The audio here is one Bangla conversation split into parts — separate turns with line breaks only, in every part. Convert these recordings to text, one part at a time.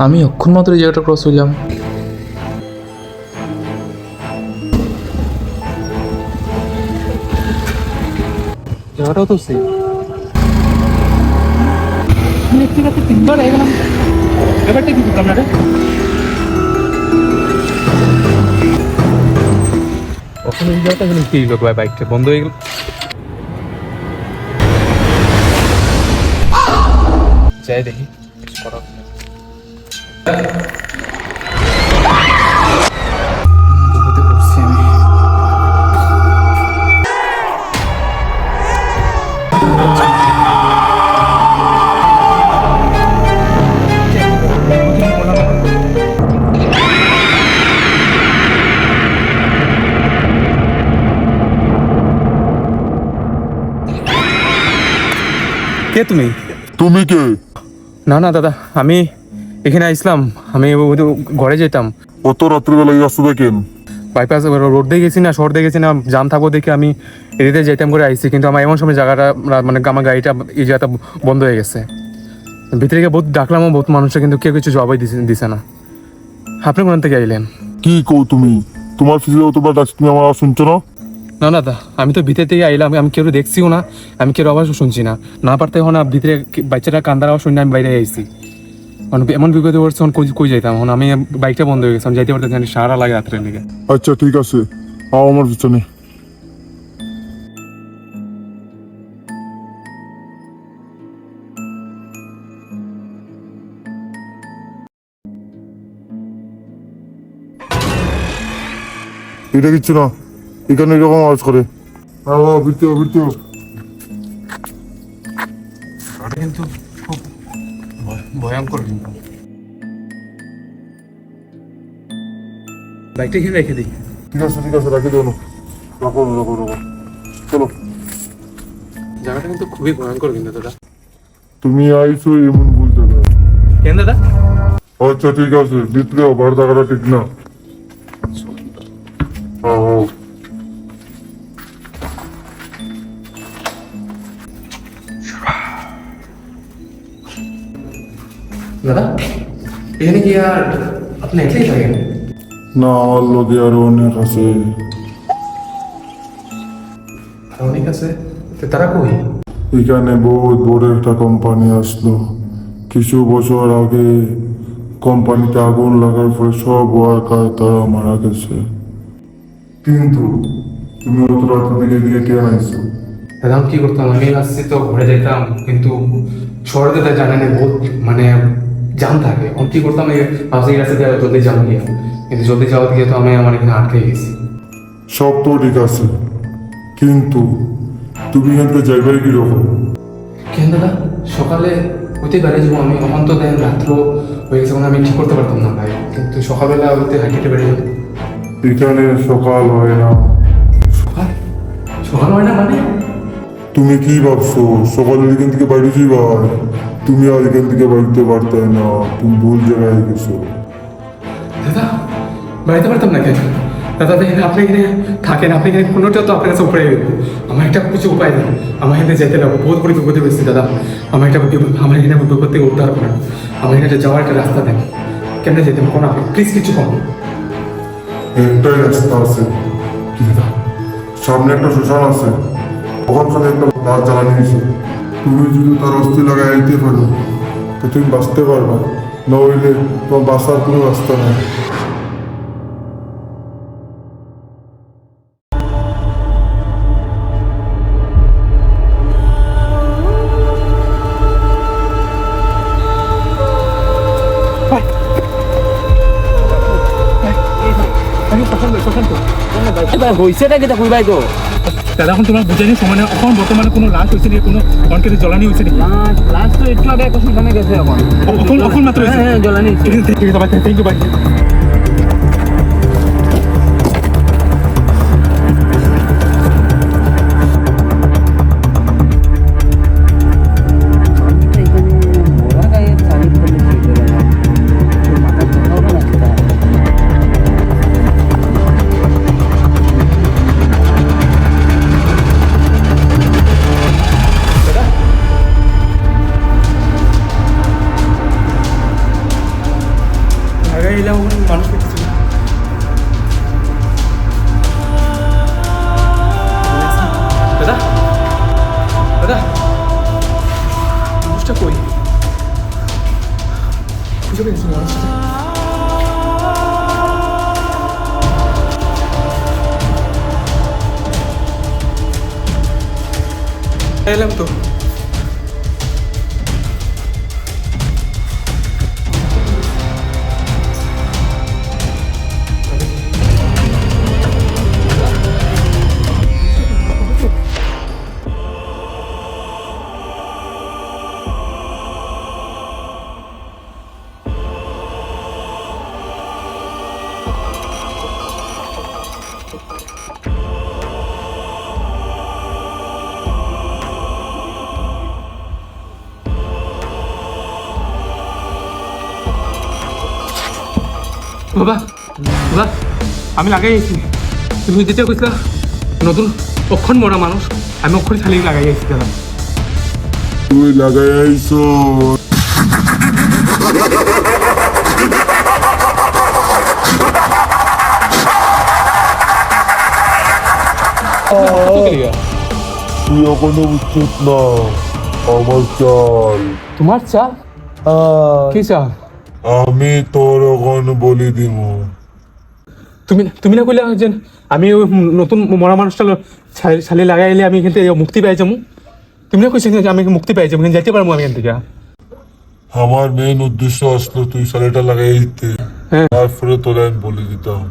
আমি অক্ষণ মাত্র এই জায়গাটা ক্রস হইলাম।
জায়গাটাও তো সেম। ঠিক আছে, তিনবার হয়ে গেলাম। ব্যাপারটা কি করলাম না রে? ওখানে এই জায়গাটা কি লোক বাইকটা বন্ধ হয়ে গেল। যাই দেখি কে তুমি?
তুমি কে?
না না দাদা, আমি এখানে আসলাম, আমি ঘরে যেতাম।
অত রাত্রিবেলা এই রাস্তা দেখেন?
বাইপাস রোড দিয়ে গেছি না, শহর দিয়ে গেছি না, জাম থাকবো দেখে আমি এদিকে যেতাম করে আইসি, কিন্তু আমার এমন সময় জায়গাটা মানে আমার গাড়িটা এই জায়গাটা বন্ধ হয়ে গেছে। ভিতরে গিয়ে বহুত ডাকলাম, বহুত মানুষের, কিন্তু কেউ কিছু জবাই দিছে না। আপনি কোন থেকে আইলেন?
কি কও তুমি? তোমার ফিজিলে অতবার ডাকছি, তুমি আমার আওয়াজ শুনছো না?
না না দা, আমি তো ভিতর থেকে আইলাম, আমি কেউ দেখছিও না, আমি কেউ আওয়াজও শুনছি না। না পারতে এখন ভিতরে বাচ্চারা কান্দার আওয়াজ শুনে আমি বাইরে আইসি। এমন বিপদে পড়ছে, কই যাইতাম এখন, আমি বাইকটা বন্ধ হয়ে গেছে, আমি যাইতে পারতেছি না, সারা লাগে রাত্রের লেগে।
আচ্ছা ঠিক আছে, আও আমার পিছনে। এটা কিচ্ছু না, এখানে এরকম আওয়াজ করে। বৃত্তি
কিন্তু খুব ভয়ঙ্কর। কিন্তু বাইকটা এখানে রেখে দিই।
ঠিক আছে, রাখি দেবো। রাখো। চলো।
জায়গাটা কিন্তু খুবই ভয়ঙ্কর কিন্তু দাদা।
তুমি আইছো এমন ভুল জায়গায়।
কেন দাদা?
আচ্ছা ঠিক আছে, ভিতরে বার জায়গাটা ঠিক না। হ্যাঁ।
দাদা এখানে কি আর আপনি একলাই থাকেন?
না, আমার লোকে আরো অনেক আছে।
আর অনেক আছে? তো তারা কই?
এখানে বহুত বড় একটা কোম্পানি আসলো কিছু বছর আগে। কোম্পানিতে আগুন লাগার পরে সব ওয়ার্কার তারা মারা গেছে। কিন্তু তুমি অত রাত থেকে দিয়ে কে আইছো?
দাদা আমি কি করতাম, আমি আসছি তো ঘরে যেতাম, কিন্তু শহরে তো জানেন বহুত মানে জাম থাকে। আমি কি করতাম, ভাবছি এই রাস্তা দিয়ে জলদি যাবো গিয়ে, কিন্তু জলদি যাওয়া গিয়ে তো আমি আমার এখানে আটকে গেছি।
সব তো ঠিক আছে, কিন্তু তুমি এখান থেকে যাইবে কিরকম?
কেন দাদা? সকালে হইতে বেড়ে যাবো আমি, তখন তো দেন রাত্র হয়ে গেছে, আমি ঠিক করতে পারতাম না ভাই, কিন্তু সকালবেলা হইতে হাঁটিতে বেড়ে যেত।
এখানে সকাল হয় না।
সকাল সকাল হয় না মানে?
তুমি কি ভাবছো সকালে এখান থেকে বাইরে যাইবা? তুমি আর এখান থেকে বাড়িতে পারতে না, তুমি ভুল জায়গায় গেছো।
দাদা বাড়িতে পারতাম না কেন? দাদা দেখেন আপনি এখানে থাকেন, আপনি এখানে কোনোটা তো আপনার কাছে উপরে আমার একটা কিছু উপায় দেন, আমার এখানে যেতে লাগবো, বহুত করে বিপদে পেয়েছি দাদা। আমার এখানে বিপদ থেকে উদ্ধার করেন, আমার এখানে যাওয়ার একটা রাস্তা দেন, কেমনে যেতে কোন আপনি প্লিজ কিছু কম।
একটাই রাস্তা আছে।
কি দাদা?
সামনে একটা শ্মশান আছে, ওখানে একটা লাশ জ্বালানি হয়েছে। তুমি যদি তার অস্থি লাগাই আইতে পারো তো তুমি বাঁচতে পারবা, নইলে তোমার বাঁচার কোনো রাস্তা নেই।
হয়েছেটা কি কই ভাই গো?
দাদা এখন তোমার বুঝানি সময় না, এখন বর্তমানে কোনো লাশ হয়েছে নাকি, কোনো অনকে জ্বলানি হয়েছে নাকি?
লাস্ট তো একটু আগে একটা শুনখানে গেছে এখন।
এখন মাত্র হয়েছে?
হ্যাঁ জ্বলানি।
ঠিক আছে ভাই, থ্যাংক ইউ ভাই। এলাম তো। বাবা বাবা আমি লাগাই আছি, তুমি যেটা কইছিলা নতুন অক্ষণ মরা মানুষ, আমি অক্ষর খালি লাগাই আছি দাদা।
তুই লাগাই আইছো? তুই এখনো উচিত না আমার চাল।
তোমার চাল? কি চাল?
আমি তোর এখন বলি দিব।
তুমি তুমি না কইলা যে আমি ওই নতুন মরা মানুষটা ছালি লাগাই এলে আমি এখান থেকে মুক্তি পাই যাবো। তুমি না কইছো যে আমি মুক্তি পাই যাবো, যাইতে পারবো আমি এখান থেকে।
আমার মেন উদ্দেশ্য আসলো তুই শাড়িটা লাগাই দিতে,
হ্যাঁ।
তারপরে তোরা আমি বলে দিতাম।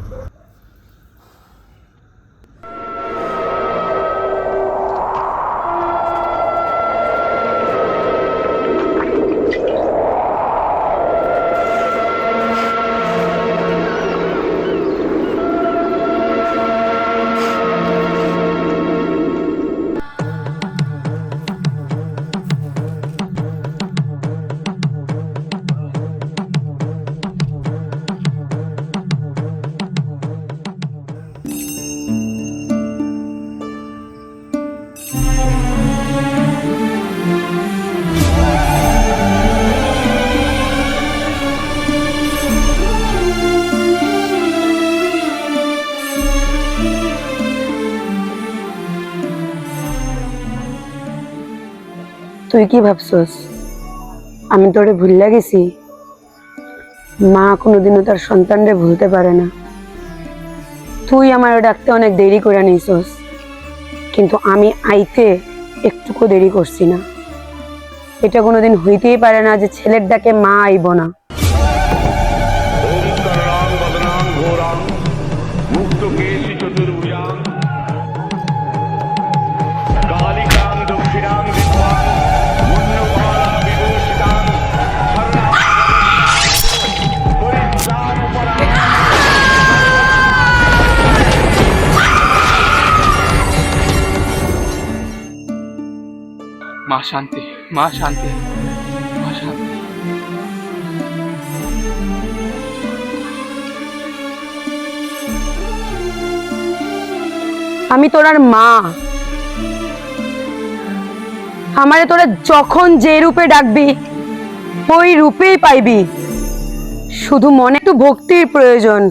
তুই কি ভাবছস আমি তোরে ভুলে গেছি? মা কোনোদিনও তার সন্তানরে ভুলতে পারে না। তুই আমার ডাকতে অনেক দেরি করে নিছস, কিন্তু আমি আইতে একটুকু দেরি করছি না। এটা কোনোদিন হইতেই পারে না যে ছেলের ডাকে মা আইব না।
মা শান্তি, মা শান্তি, মা শান্তি।
আমি তোরার মা, আমারে তোরা যখন যে রূপে ডাকবি ওই রূপেই পাইবি। শুধু মনে একটু ভক্তির প্রয়োজন।